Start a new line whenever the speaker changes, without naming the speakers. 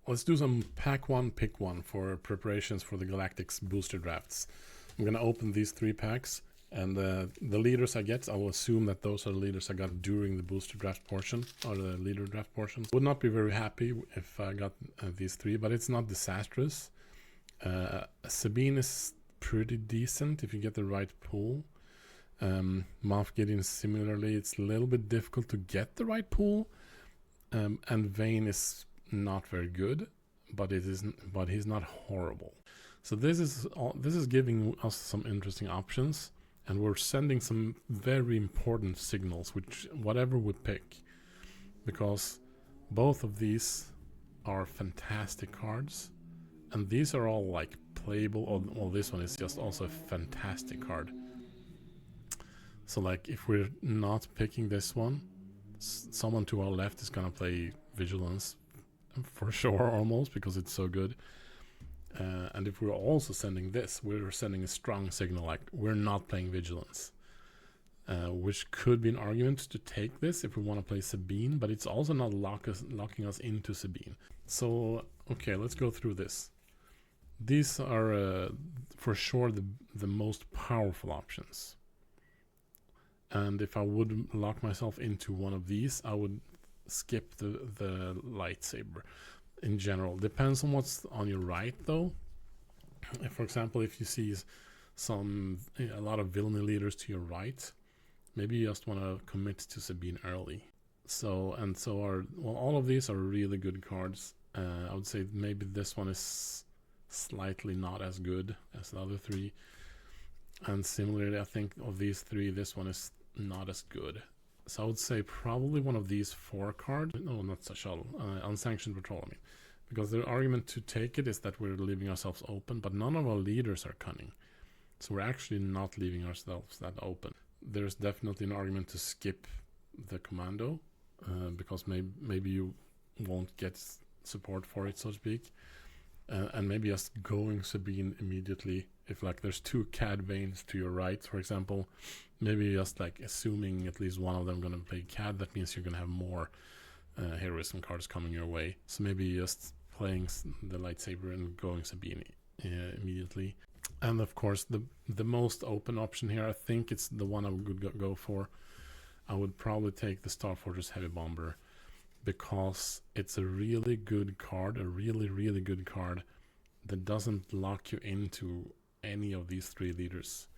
let's do some pack one, pick one for preparations for the Galactics booster drafts. I'm gonna open these 3 packs, and the leaders I get, I will assume that those are the leaders I got during the booster draft portion, or the leader draft portion. Would not be very happy if I got these 3, but it's not disastrous. Sabine is pretty decent if you get the right pool. Moff Gideon similarly, it's a little bit difficult to get the right pool. And Vane is not very good, but he's not horrible. So this is giving us some interesting options, and we're sending some very important signals, which whatever we pick, because both of these are fantastic cards, and these are all like playable. Well, this one is just also a fantastic card. So like if we're not picking this one, someone to our left is gonna play Vigilance for sure, almost, because it's so good. And if we're also sending this, we're sending a strong signal like we're not playing Vigilance, which could be an argument to take this if we want to play Sabine, but it's also not locking us into Sabine. So okay, let's go through this. These are for sure the most powerful options. And if I would lock myself into one of these, I would skip the lightsaber in general. Depends on what's on your right, though. For example, if you see a lot of villainy leaders to your right, maybe you just want to commit to Sabine early. All of these are really good cards. I would say maybe this one is slightly not as good as the other 3. And similarly, I think of these 3, this one is not as good. So I would say probably one of these 4 cards. No, not Shuttle. Unsanctioned Patrol, I mean. Because the argument to take it is that we're leaving ourselves open, but none of our leaders are cunning. So we're actually not leaving ourselves that open. There's definitely an argument to skip the commando, because maybe you won't get support for it, so to speak. And maybe just going Sabine immediately. If like there's 2 Cad Vanes to your right, for example, maybe just like assuming at least one of them gonna play Cad, that means you're gonna have more heroism cards coming your way. So maybe just playing the lightsaber and going Sabine immediately. And of course the most open option here, I think it's the one I would go for. I would probably take the Star Fortress Heavy Bomber, because it's a really good card, a really good card that doesn't lock you into any of these 3 leaders.